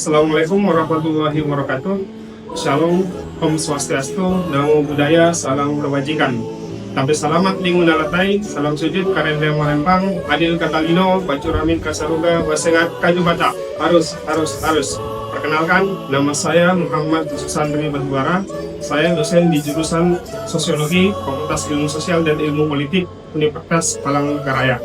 Assalamualaikum warahmatullahi wabarakatuh. Shalom, Om Swastiastu, Namo Buddhaya, Salam Kebajikan. Sampai selamat minggu nalatai, salam sujud karena melempang, adil katalino, bacuramin kasaruga, wasengat kaju bata. Harus. Perkenalkan, nama saya Muhammad Susandri Batubara. Saya dosen di jurusan Sosiologi, Fakultas Ilmu Sosial dan Ilmu Politik, Universitas Palangkaraya.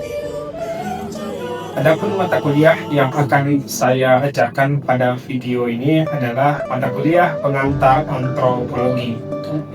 Adapun mata kuliah yang akan saya ajarkan pada video ini adalah mata kuliah pengantar antropologi.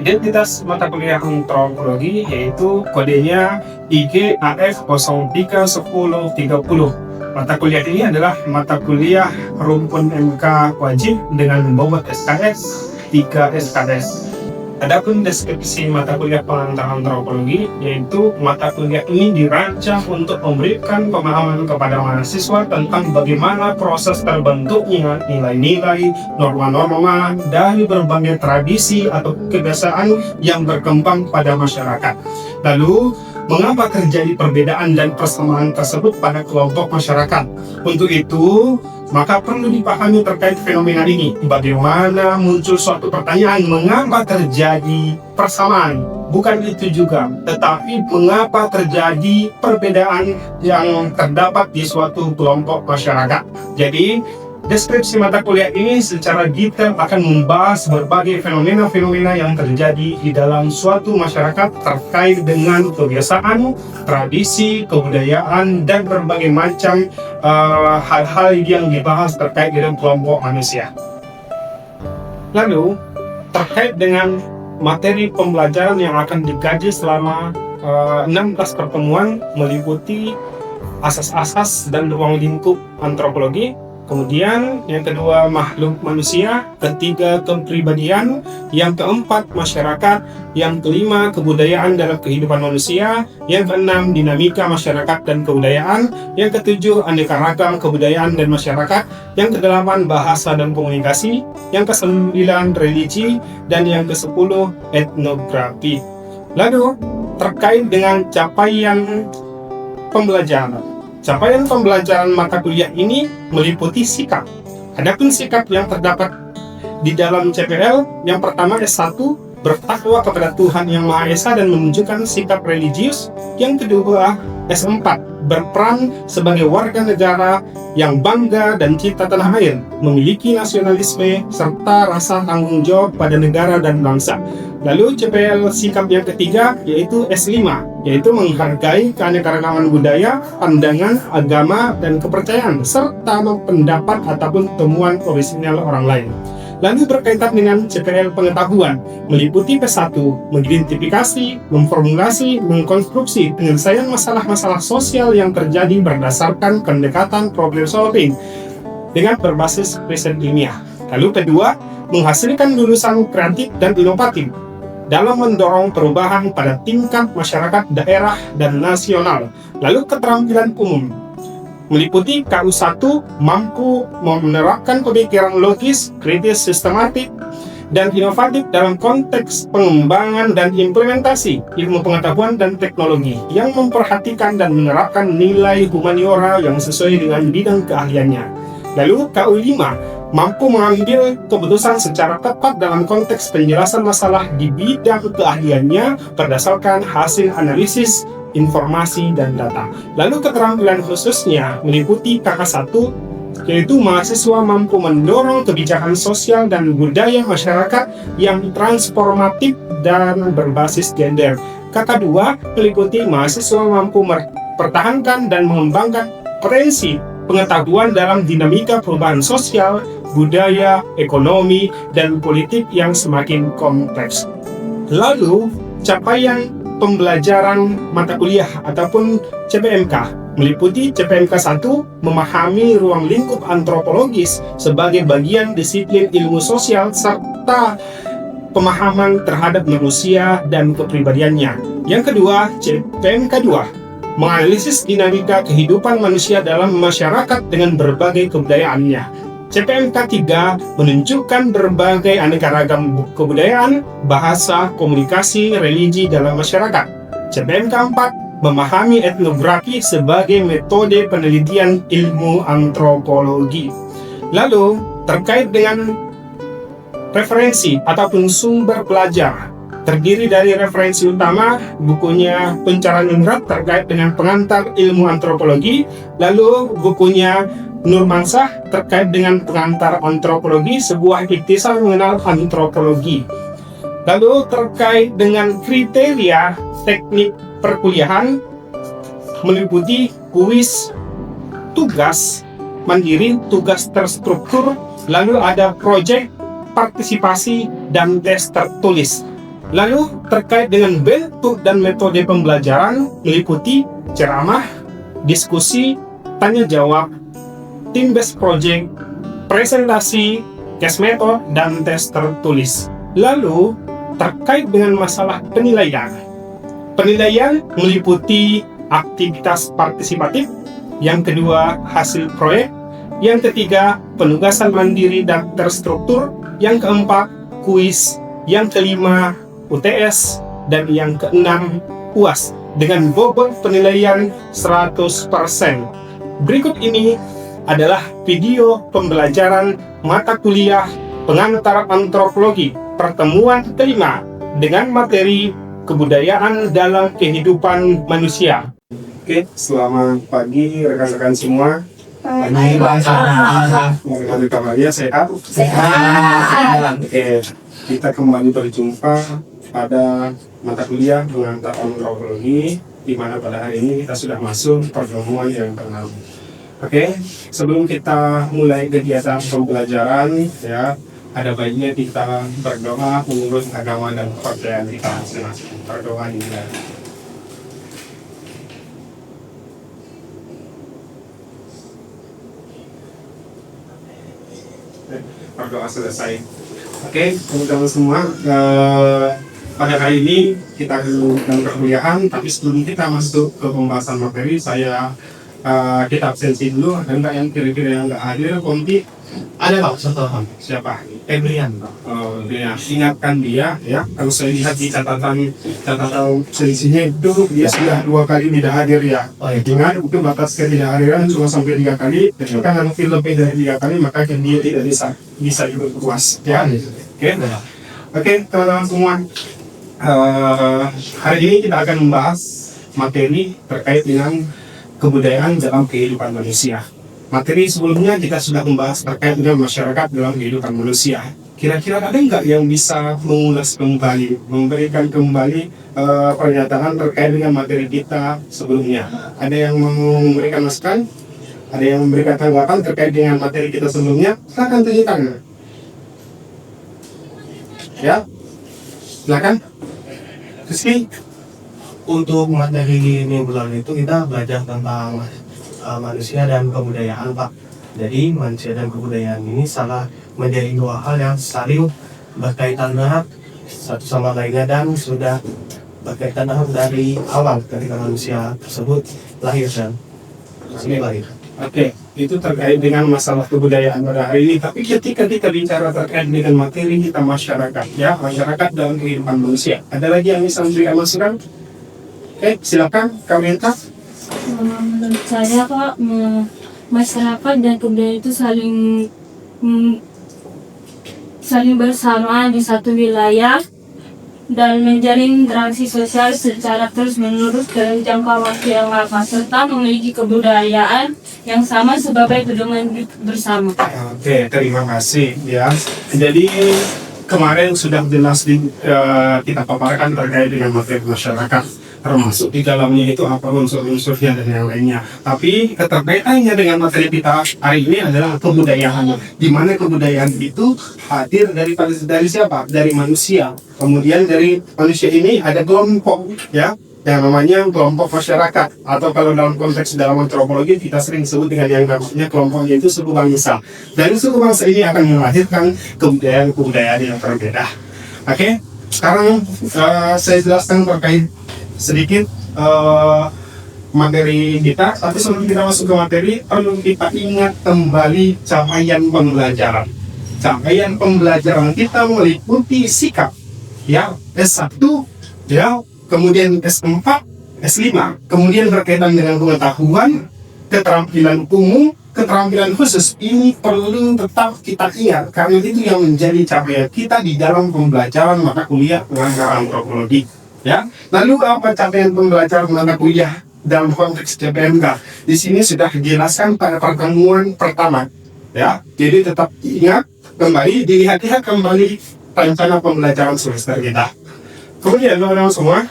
Identitas mata kuliah antropologi yaitu kodenya IGAF 031030. Mata kuliah ini adalah mata kuliah rumpun MK wajib dengan bobot SKS 3 SKS. Adapun deskripsi mata kuliah pengantar antropologi, yaitu mata kuliah ini dirancang untuk memberikan pemahaman kepada mahasiswa tentang bagaimana proses terbentuknya nilai-nilai, norma-norma dari berbagai tradisi atau kebiasaan yang berkembang pada masyarakat. Lalu, mengapa terjadi perbedaan dan persamaan tersebut pada kelompok masyarakat? Untuk itu, maka perlu dipahami terkait fenomena ini. Bagaimana muncul suatu pertanyaan, mengapa terjadi persamaan? Bukan itu juga, tetapi mengapa terjadi perbedaan yang terdapat di suatu kelompok masyarakat. Jadi, deskripsi mata kuliah ini secara detail akan membahas berbagai fenomena-fenomena yang terjadi di dalam suatu masyarakat terkait dengan kebiasaan, tradisi, kebudayaan, dan berbagai macam hal-hal yang dibahas terkait dengan kelompok manusia. Lalu, terkait dengan materi pembelajaran yang akan dikaji selama 16 pertemuan meliputi asas-asas dan ruang lingkup antropologi. Kemudian yang kedua makhluk manusia, ketiga kepribadian, yang keempat masyarakat, yang kelima kebudayaan dalam kehidupan manusia, yang keenam dinamika masyarakat dan kebudayaan, yang ketujuh aneka ragam kebudayaan dan masyarakat, yang kedelapan bahasa dan komunikasi, yang kesembilan religi, dan yang kesepuluh etnografi. Lalu terkait dengan capaian pembelajaran. Capaian pembelajaran mata kuliah ini meliputi sikap. Adapun sikap yang terdapat di dalam CPL, yang pertama S1, bertakwa kepada Tuhan Yang Maha Esa dan menunjukkan sikap religius. Yang kedua S4, berperan sebagai warga negara yang bangga dan cinta tanah air, memiliki nasionalisme serta rasa tanggung jawab pada negara dan bangsa. Lalu CPL sikap yang ketiga yaitu S5, yaitu menghargai keanekaragaman budaya, pandangan, agama, dan kepercayaan, serta pendapat ataupun temuan orisinal orang lain. Lalu berkaitan dengan CPL pengetahuan, meliputi P1, mengidentifikasi, memformulasi, mengkonstruksi penyelesaian masalah-masalah sosial yang terjadi berdasarkan pendekatan problem solving dengan berbasis riset ilmiah. Lalu kedua, menghasilkan lulusan kreatif dan inovatif dalam mendorong perubahan pada tingkat masyarakat, daerah, dan nasional. Lalu keterampilan umum, meliputi KU1, mampu menerapkan pemikiran logis, kritis, sistematik, dan inovatif dalam konteks pengembangan dan implementasi ilmu pengetahuan dan teknologi yang memperhatikan dan menerapkan nilai humaniora yang sesuai dengan bidang keahliannya. Lalu KU5, mampu mengambil keputusan secara tepat dalam konteks penjelasan masalah di bidang keahliannya berdasarkan hasil analisis informasi dan data. Lalu keterampilan khususnya meliputi KK1, yaitu mahasiswa mampu mendorong kebijakan sosial dan budaya masyarakat yang transformatif dan berbasis gender. KK2 meliputi mahasiswa mampu mempertahankan dan mengembangkan prinsip pengetahuan dalam dinamika perubahan sosial, budaya, ekonomi, dan politik yang semakin kompleks. Lalu capaian pembelajaran mata kuliah ataupun CPMK meliputi CPMK 1, memahami ruang lingkup antropologis sebagai bagian disiplin ilmu sosial serta pemahaman terhadap manusia dan kepribadiannya. Yang kedua, CPMK 2, menganalisis dinamika kehidupan manusia dalam masyarakat dengan berbagai kebudayaannya. CPMK 3 menunjukkan berbagai aneka ragam kebudayaan, bahasa, komunikasi, religi dalam masyarakat. CPMK 4 memahami etnografi sebagai metode penelitian ilmu antropologi. Lalu, terkait dengan referensi ataupun sumber belajar. Terdiri dari referensi utama, bukunya Pencerahan Nurhat terkait dengan pengantar ilmu antropologi, lalu bukunya Nurmansyah terkait dengan pengantar antropologi, sebuah ikhtisar mengenal antropologi. Lalu terkait dengan kriteria teknik perkuliahan, meliputi kuis, tugas mandiri, tugas terstruktur, lalu ada proyek, partisipasi, dan tes tertulis. Lalu terkait dengan bentuk dan metode pembelajaran, meliputi ceramah, diskusi, tanya jawab, team based project, presentasi, case method, dan tes tertulis. Lalu terkait dengan masalah penilaian. Penilaian meliputi aktivitas partisipatif, yang kedua hasil proyek, yang ketiga penugasan mandiri dan terstruktur, yang keempat kuis, yang kelima UTS, dan yang keenam UAS dengan bobot penilaian 100%. Berikut ini adalah video pembelajaran mata kuliah pengantar antropologi pertemuan kelima dengan materi kebudayaan dalam kehidupan manusia. Oke, selamat pagi rekan-rekan semua. Pagi Bagaimana kabarnya, sehat? sehat. Oke, kita kembali berjumpa pada mata kuliah pengantar antropologi, di mana pada hari ini kita sudah masuk pertemuan yang ke-6. Oke, sebelum kita mulai kegiatan pembelajaran, ya, ada baiknya kita berdoa menurut agama dan kepercayaan kita masing-masing. Berdoa dimulai. Berdoa selesai. Oke, teman-teman semua, pada hari ini kita dalam perkuliahan, tapi sebelum kita masuk ke pembahasan materi, kita absensi dulu. Ada nggak yang kira-kira yang nggak hadir? Kompi? Ada Pak, satu. Siapa? Ebrian. Dia ingatkan dia, ya. Kalau saya lihat di catatan selisihnya itu dia sudah 2 kali tidak hadir, ya. Oh, iya. Ingat itu batas ketidakhadiran cuma sampai 3 kali. Kan nanti lebih dari 3 kali maka dia tidak bisa ikut puas, ya. Oke, teman-teman semua. Hari ini kita akan membahas materi terkait dengan kebudayaan dalam kehidupan manusia. Materi sebelumnya kita sudah membahas terkait dengan masyarakat dalam kehidupan manusia. Kira-kira ada nggak yang bisa mengulas kembali, memberikan kembali pernyataan terkait dengan materi kita sebelumnya? Ada yang memberikan masukan? Ada yang memberikan tanggapan terkait dengan materi kita sebelumnya? Silakan tunjukkan. Ya, silakan. Rizky. Untuk materi minggu lalu itu kita belajar tentang manusia dan kebudayaan, Pak. Jadi manusia dan kebudayaan ini menjadi 2 hal yang saling berkaitan erat satu sama lainnya dan sudah berkaitan erat dari awal ketika manusia tersebut lahir dan lahir. Oke, itu terkait dengan masalah kebudayaan pada hari ini. Tapi ketika kita bicara terkait dengan materi kita masyarakat, ya, masyarakat dalam kehidupan manusia, ada lagi yang bisa memberikan masukan? Oke, silakan, kalian minta. Menurut saya Pak, masyarakat dan kebudayaan itu saling bersama di satu wilayah dan menjalin interaksi sosial secara terus-menerus dalam jangka waktu yang lama serta memiliki kebudayaan yang sama sebagai pedoman bersama. Oke, terima kasih, ya. Jadi kemarin sudah jelas kita paparkan terkait dengan materi masyarakat, termasuk di dalamnya itu apa unsur-unsurnya dan yang lainnya. Tapi keterkaitannya dengan materi kita hari ini adalah kebudayaan. Di mana kebudayaan itu hadir dari siapa? Dari manusia. Kemudian dari manusia ini ada kelompok, ya, yang namanya kelompok masyarakat, atau kalau dalam konteks dalam antropologi kita sering sebut dengan yang namanya kelompoknya itu suku bangsa. Dari suku bangsa ini akan melahirkan kebudayaan yang berbeda. Oke, sekarang saya jelaskan terkait sedikit materi kita, tapi sebelum kita masuk ke materi perlu kita ingat kembali capaian pembelajaran. Capaian pembelajaran kita meliputi sikap, ya, S1, ya, kemudian S4, S5, kemudian berkaitan dengan pengetahuan, keterampilan umum, keterampilan khusus ini perlu tetap kita ingat karena itu yang menjadi capaian kita di dalam pembelajaran mata kuliah pengantar antropologi. Ya, lalu apa capaian pembelajaran mata kuliah dalam konteks CPMK? Di sini sudah dijelaskan pada pertemuan pertama. Ya, jadi tetap ingat kembali, dilihat-lihat kembali rencana pembelajaran semester kita. Kemudian teman-teman semua,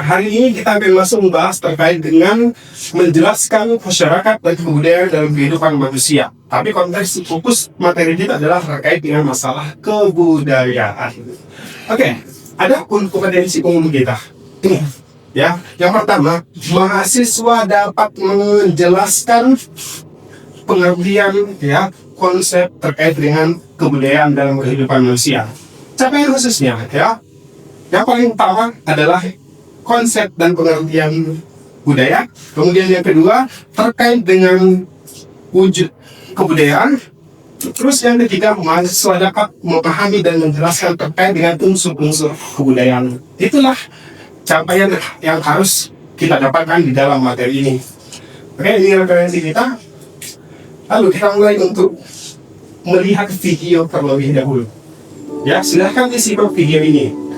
hari ini kita akan langsung membahas terkait dengan menjelaskan masyarakat dan kebudayaan dalam kehidupan manusia. Tapi konteks fokus materi kita adalah terkait dengan masalah kebudayaan. Oke, ada pun kompetensi umum kita. Ini, ya, yang pertama, mahasiswa dapat menjelaskan pengertian ya konsep terkait dengan kebudayaan dalam kehidupan manusia. Capaian khususnya ya, yang paling utama adalah konsep dan pengertian budaya. Kemudian yang kedua terkait dengan wujud kebudayaan. Terus yang ketiga, mahasiswa dapat memahami dan menjelaskan terkait dengan unsur-unsur kebudayaan. Itulah capaian yang harus kita dapatkan di dalam materi ini. Oke, ini referensi kita. Lalu kita mulai untuk melihat video terlebih dahulu. Ya, silahkan disimak video ini.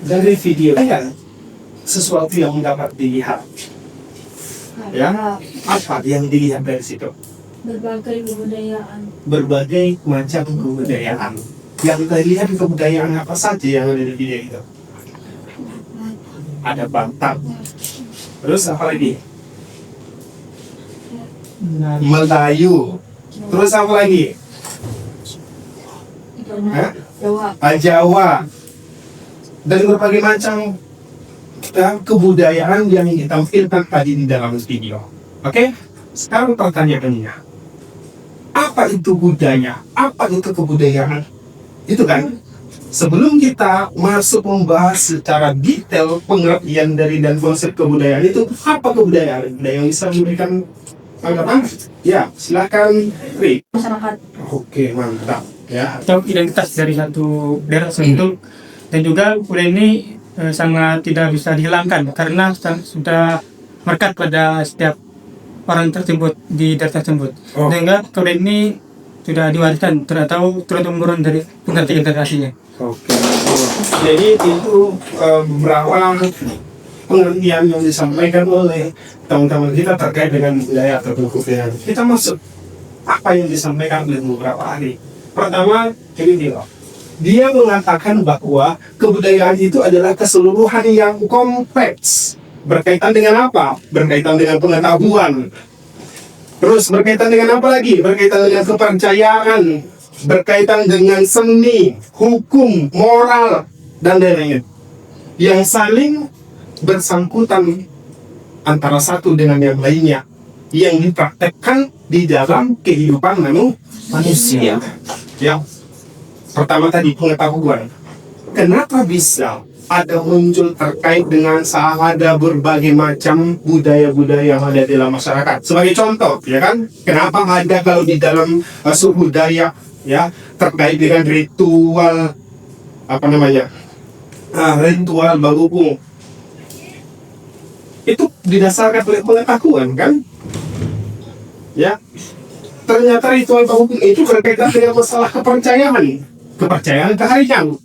Dari video ya, sesuatu yang dapat dilihat ya, apa yang dilihat dari situ? Berbagai kebudayaan. Berbagai macam kebudayaan. Yang terlihat kebudayaan apa saja yang ada di video itu? Ada Batak. Terus apa lagi? Melayu. Terus apa lagi? Hah? Jawa. Jawa. Dan berbagai macam kebudayaan yang ditampilkan tadi di dalam video. Oke? Sekarang pertanyaannya, apa itu budaya? Apa itu kebudayaan? Itu kan, sebelum kita masuk membahas secara detail pengertian dari dan konsep kebudayaan itu, apa kebudayaan? Ada yang bisa memberikan tanggapan? Ya, silakan, Ri. Masyarakat. Oke, mantap. Ya. Atau identitas dari satu daerah tertentu. Dan juga budaya ini sangat tidak bisa dihilangkan karena sudah melekat pada setiap orang tersebut di daerah tersebut. Oh. Sehingga budaya ini sudah diwariskan atau turun-temurun dari generasi-generasinya. Oke. Jadi itu beberapa pengertian yang disampaikan oleh teman-teman kita terkait dengan budaya atau kebudayaan. Kita masuk apa yang disampaikan oleh beberapa ahli. Pertama, ini dia mengatakan bahwa kebudayaan itu adalah keseluruhan yang kompleks. Berkaitan dengan apa? Berkaitan dengan pengetahuan. Terus berkaitan dengan apa lagi? Berkaitan dengan kepercayaan, berkaitan dengan seni, hukum, moral, dan lain-lain. Yang saling bersangkutan antara satu dengan yang lainnya, yang dipraktekkan di dalam kehidupan manusia. Ya. Pertama tadi pengetahuan. Kenapa bisa ada muncul terkait dengan ada berbagai macam budaya-budaya yang ada di dalam masyarakat? Sebagai contoh, ya kan? Kenapa ada kalau di dalam suku Dayak, ya, terkait dengan ritual ritual Bagupung. Itu didasarkan oleh pengetahuan, kan? Ya. Ternyata ritual Bagupung itu berkaitan dengan masalah kepercayaan keharian,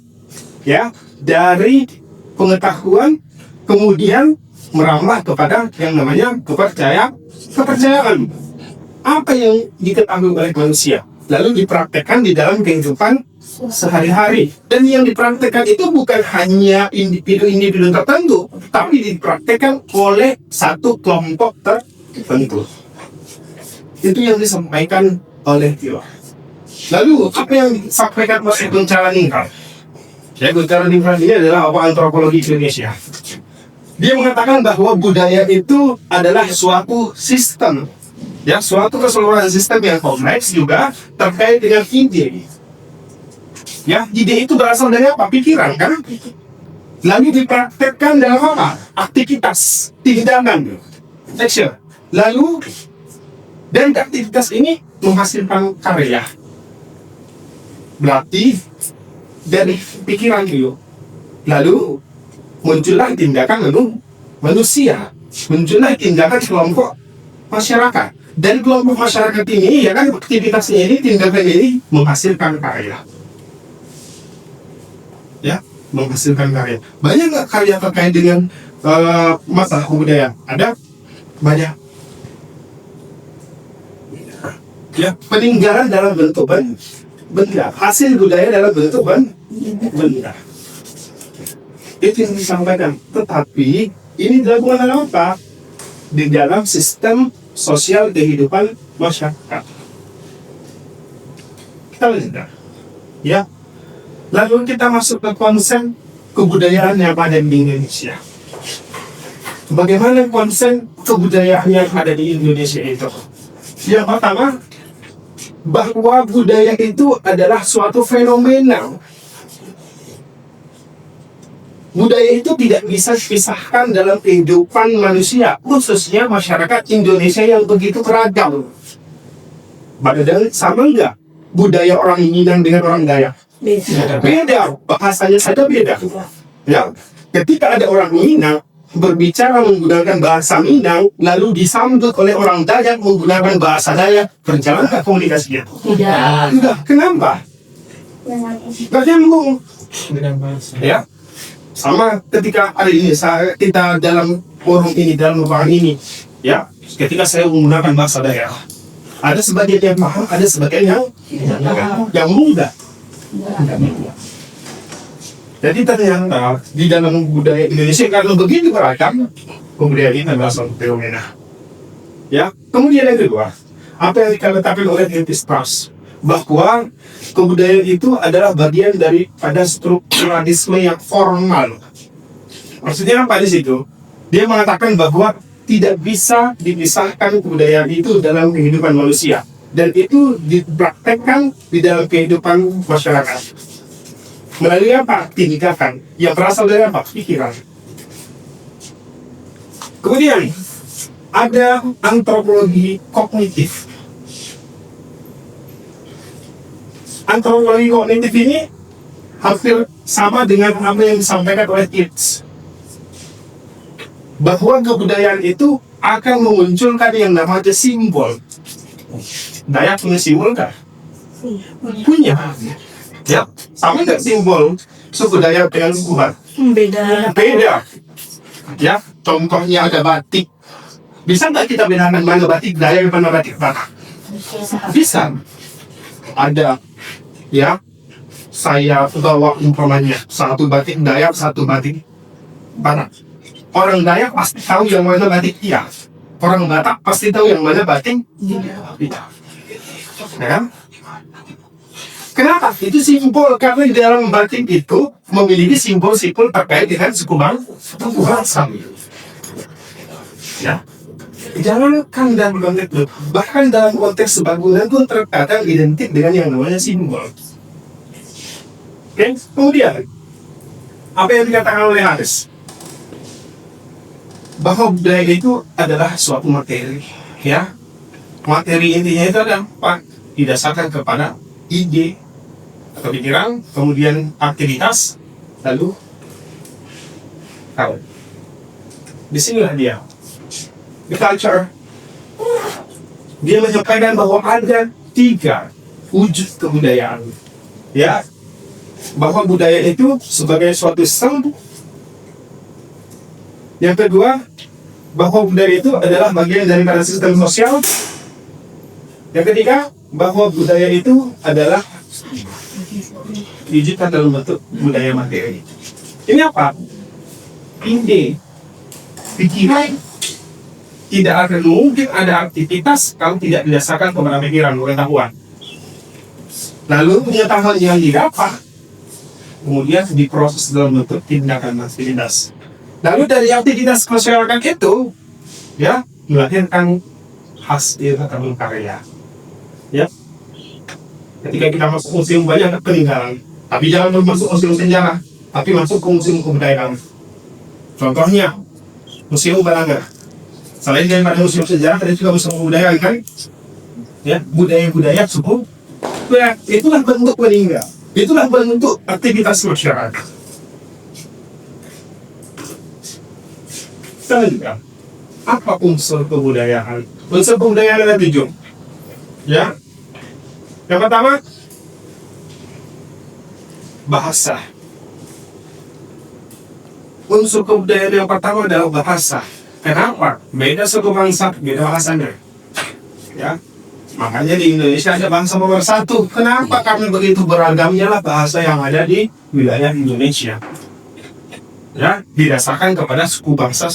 ya, dari pengetahuan kemudian merambah kepada yang namanya kepercayaan. Apa yang diketahui oleh manusia? lalu dipraktekkan di dalam kehidupan sehari-hari. Dan yang dipraktekkan itu bukan hanya individu-individu tertentu, tapi dipraktekkan oleh satu kelompok tertentu. Itu yang disampaikan oleh Tio. Lalu apa yang disampaikan oleh Guncara Ningrat? Ya, Guncara Ningrat ini adalah antropologi Indonesia. Dia mengatakan bahwa budaya itu adalah suatu sistem, ya, suatu keseluruhan sistem yang kompleks juga terkait dengan ide. Ya, ide itu berasal dari apa? Pikiran, kan? Lalu dipraktekkan dalam apa? Aktivitas, tindakan, action. Lalu dan aktivitas ini menghasilkan karya. Berarti dari pikiran itu, lalu muncullah tindakan manusia, muncullah tindakan kelompok masyarakat. Dan kelompok masyarakat ini, ya kan, aktivitasnya ini, tindakan ini menghasilkan karya. Ya, menghasilkan karya. Banyak nggak karya terkait dengan masalah kebudayaan? Ada banyak. Ya, peninggalan dalam bentuk benda, hasil budaya dalam bentuk benda. Itu yang disampaikan. Tetapi ini dilakukan dalam apa? Di dalam sistem sosial kehidupan masyarakat. Kita lihat, ya. Lalu kita masuk ke konsep kebudayaan yang ada di Indonesia. Bagaimana konsep kebudayaan yang ada di Indonesia itu? Yang pertama, bahwa budaya itu adalah suatu fenomena. Budaya itu tidak bisa dipisahkan dalam kehidupan manusia, khususnya masyarakat Indonesia yang begitu beragam. Padahal sama enggak budaya orang Minang dengan orang Dayak? Beda, bahasanya saja beda. Ya, ketika ada orang Minang berbicara menggunakan bahasa Minang, lalu disambut oleh orang Dayak menggunakan bahasa Dayak, berjalankah komunikasinya? Tidak. Enggak. Kenapa? Gak nyambung. Ya, sama ketika ada ini, kita dalam forum ini, dalam ruangan ini, ya, ketika saya menggunakan bahasa Dayak, ada sebagian yang paham, ada sebagian yang mudah. Jadi ternyata di dalam budaya Indonesia karena begitu beragam, kebudayaan ini adalah suatu fenomena. Ya, kemudian yang kedua, apa yang dikatakan oleh Curtis Strauss, bahwa kebudayaan itu adalah bagian daripada strukturalisme yang formal. Maksudnya apa di situ? Dia mengatakan bahwa tidak bisa dipisahkan kebudayaan itu dalam kehidupan manusia, dan itu dipraktekkan di dalam kehidupan masyarakat melalui apa? Tindakan yang berasal dari apa? Pikiran. Kemudian ada antropologi kognitif. Antropologi kognitif ini hampir sama dengan apa yang disampaikan oleh Keats, bahwa kebudayaan itu akan memunculkan yang namanya simbol. Dayak punya simbol kah? Punya. Ya, sama nggak simbol suku Dayak dengan suku Batak? Beda. Beda. Ya, contohnya ada batik. Bisa nggak kita bedakan mana batik Dayak dan mana batik Batak? Bisa. Ada. Ya, saya bawa umpamanya satu batik Dayak, satu batik Batak. Orang Dayak pasti tahu yang mana batik dia. Orang Batak pasti tahu yang mana batik dia. Ya kan? Kenapa? Itu simbol, karena di dalam batik itu memiliki simbol-simbol terkait dengan suku bangsa. Ya, jangankan dalam konteks itu, bahkan dalam konteks bangunan pun terkadang identik dengan yang namanya simbol. Oke, kemudian apa yang dikatakan oleh Haris, bahwa budaya itu adalah suatu materi, ya. Materi intinya itu adalah apa? Didasarkan kepada ide atau pikiran, kemudian aktivitas, lalu hal. Disinilah dia, the culture. Dia menyampaikan bahwa ada 3 wujud kebudayaan, ya, bahwa budaya itu sebagai suatu sistem. Yang kedua, bahwa budaya itu adalah bagian daripada sistem sosial. Yang ketiga, bahwa budaya itu adalah diwujudkan dalam bentuk budaya materi. Ini apa? Ide, pikiran. Tidak akan mungkin ada aktivitas kalau tidak didasarkan kepada pikiran, pengetahuan. Lalu pengetahuan yang didapat kemudian diproses dalam bentuk tindakan aktivitas. Lalu dari aktivitas masyarakat itu, ya, melahirkan hasil atau karya. Ya, ketika kita masuk museum banyak peninggalan, tapi jangan masuk museum sejarah, tapi masuk ke museum kebudayaan. Contohnya, Museum Balanga. Selain daripada museum sejarah, ada juga museum kebudayaan kan? Ya, budaya-budaya suku. Ya, itulah bentuk peninggal. Itulah bentuk aktivitas masyarakat. Selanjutnya, apa unsur kebudayaan? Unsur kebudayaan ada 7. Ya, yang pertama bahasa. Unsur kebudayaan yang pertama adalah bahasa. Kenapa? Beda suku bangsa, beda bahasanya. Ya, makanya di Indonesia ada bangsa nomor 1. Kenapa? Karena begitu beragamnya lah bahasa yang ada di wilayah Indonesia. Ya, didasarkan kepada suku bangsa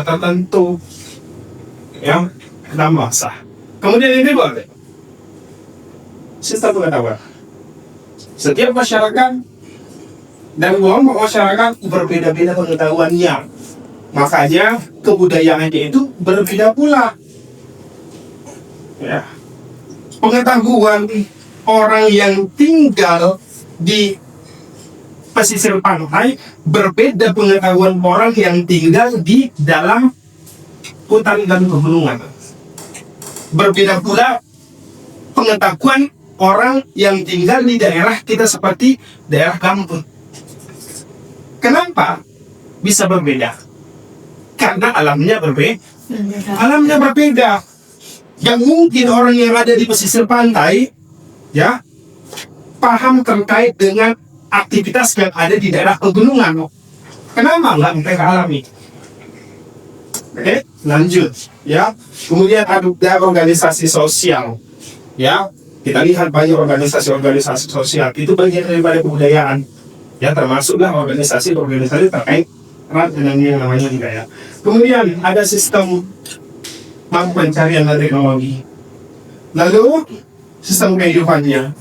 tertentu. Ya, dalam bahasa. Kemudian ini boleh. Sistem pengetahuan. Setiap masyarakat dan kelompok masyarakat berbeda-beda pengetahuannya. Makanya kebudayaannya itu berbeda pula. Ya. Pengetahuan orang yang tinggal di pesisir pantai berbeda pengetahuan orang yang tinggal di dalam hutan dan pegunungan. Berbeda pula pengetahuan orang yang tinggal di daerah kita seperti daerah kampung. Kenapa bisa berbeda? Karena alamnya berbeda. Alamnya berbeda. Yang mungkin orang yang ada di pesisir pantai, ya, paham terkait dengan aktivitas yang ada di daerah pegunungan. Kenapa nggak mereka alami? Oke, lanjut, ya. Kemudian ada organisasi sosial, ya. Kita lihat banyak organisasi sosial itu bagian daripada kebudayaan, ya, termasuklah organisasi terkait erat dengan yang namanya budaya. Kemudian ada sistem pencarian dan teknologi. Lalu sistem kehidupannya.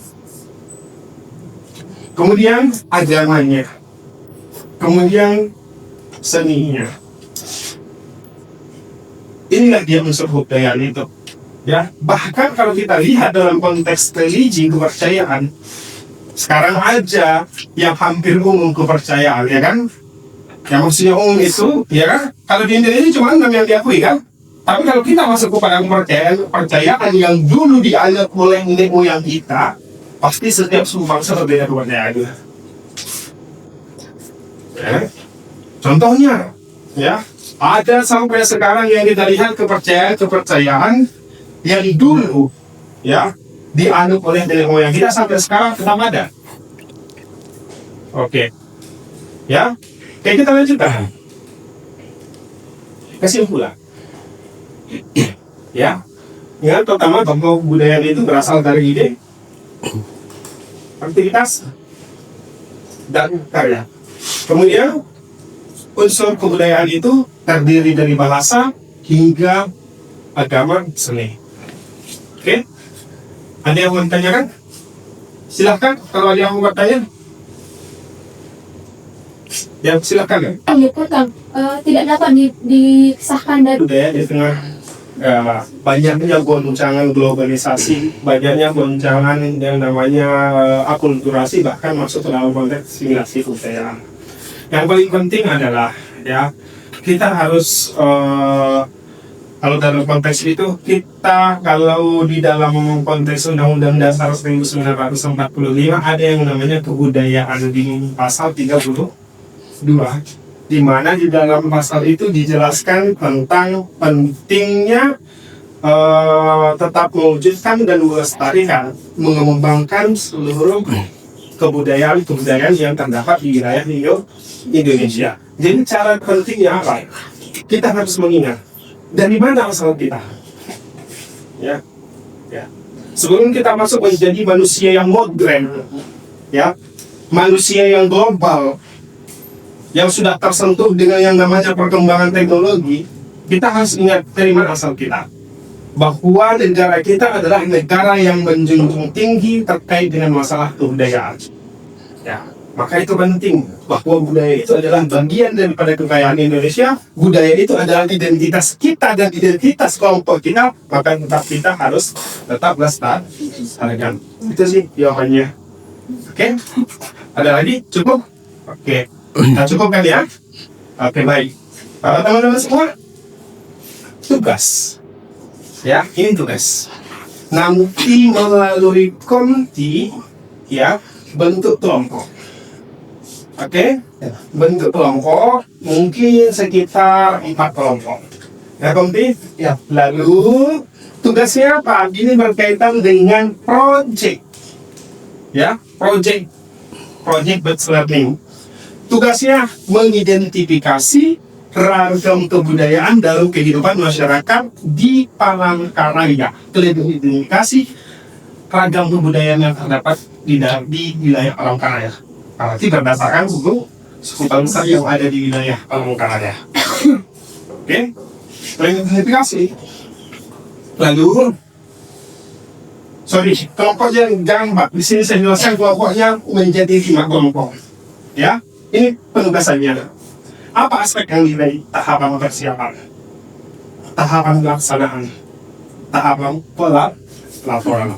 Kemudian agamanya. Kemudian seninya. Inilah dia unsur kebudayaan itu. Ya, bahkan kalau kita lihat dalam konteks religi kepercayaan, sekarang aja yang hampir umum kepercayaan, ya kan? Yang maksudnya umum itu, ya kan? Kalau di Indonesia cuma 6 yang diakui kan? Tapi kalau kita masuk kepada kepercayaan yang dulu dianggap oleh nenek moyang kita, pasti setiap suku bangsa berbeda kepercayaannya. Ya. Contohnya, ya, ada sampai sekarang yang kita lihat kepercayaan yang dulu, ya, dianggap oleh nenek moyang kita sampai sekarang tetap ada. Oke, ya. Oke, kita lanjutkan. Kesimpulan. Ya, yang pertama bahwa budaya itu berasal dari ide, aktivitas, dan karya. Kemudian unsur kebudayaan itu terdiri dari bahasa hingga agama seni. Oke, ada yang mau ditanyakan? Silahkan kalau ada yang mau bertanya. Ya, silakan. Ya, Kang, tidak dapat disahkan dari Budaya di tengah banyaknya goncangan globalisasi, banyaknya goncangan yang namanya akulturasi, bahkan masuk ke dalam konteks simulasi kebudayaan. Yang paling penting adalah, ya, kita harus kalau dalam konteks itu, kita kalau di dalam konteks Undang-Undang Dasar 1945 ada yang namanya kebudayaan di pasal 32, di mana di dalam pasal itu dijelaskan tentang pentingnya tetap mewujudkan dan melestarikan, mengembangkan seluruh kebudayaan yang terdapat di wilayah Indonesia. Jadi cara pentingnya apa? Kita harus mengingat dari mana asal kita. Ya, ya. sebelum kita masuk menjadi manusia yang modern, ya, manusia yang global, yang sudah tersentuh dengan yang namanya perkembangan teknologi, kita harus ingat dari mana asal kita. Bahwa negara kita adalah negara yang menjunjung tinggi terkait dengan masalah kebudayaan. Ya, maka itu penting bahwa budaya itu adalah bagian daripada kekayaan Indonesia. Budaya itu adalah identitas kita dan identitas kelompok kita, maka tetap kita harus tetap lestarikan. Itu sih jawabannya. Oke? Ada lagi? Cukup? Oke. Nah, cukup kali ya? Oke, baik. Para teman-teman semua, tugas. Ya, ini tugas. Nanti melalui komti, ya, bentuk kelompok. Oke? Bentuk kelompok mungkin sekitar 4 kelompok. Ya, komti? Ya. Lalu tugasnya apa? Ini berkaitan dengan project. Ya, project based learning. Tugasnya mengidentifikasi ragam kebudayaan dalam kehidupan masyarakat di Palangkaraya. Identifikasi ragam kebudayaan yang terdapat di wilayah Palangkaraya. Berarti berdasarkan suku bangsa yang ada di wilayah Palangkaraya. Oke, identifikasi. Lalu, kelompoknya jangan Pak. Di sini saya jelaskan kelompoknya menjadi 5 kelompok. Ya, ini penugasannya. Apa aspek yang dinilai? Tahapan persiapan, tahapan pelaksanaan, tahapan pelaporan.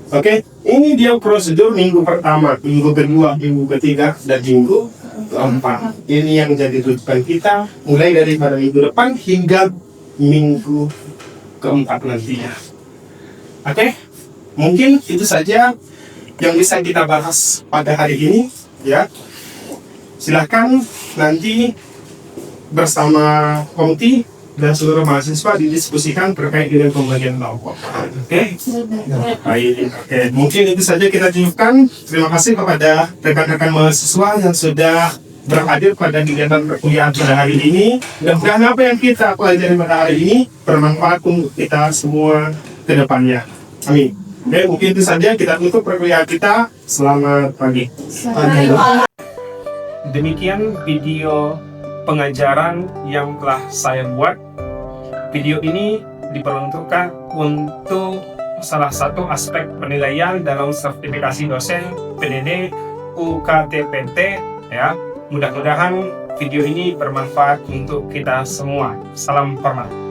Oke, ini dia prosedur minggu pertama, minggu kedua, minggu ketiga, dan minggu keempat. Ini yang jadi rujukan kita mulai daripada minggu depan hingga minggu keempat nantinya. Oke, mungkin itu saja yang bisa kita bahas pada hari ini. Ya, silahkan nanti bersama komti dan seluruh mahasiswa didiskusikan terkait dengan pembagian kelompok. Oke? Baik. Oke. Mungkin itu saja kita tunjukkan. Terima kasih kepada rekan-rekan mahasiswa yang sudah berhadir pada kegiatan perkuliahan pada hari ini. Dan apa yang kita pelajari pada hari ini bermanfaat untuk kita semua ke depannya. Amin. Oke, mungkin itu saja kita tutup perkuliahan kita. Selamat pagi. Demikian video pengajaran yang telah saya buat. Video ini diperuntukkan untuk salah satu aspek penilaian dalam sertifikasi dosen PDD UKTPT, ya. Mudah-mudahan video ini bermanfaat untuk kita semua. Salam hormat.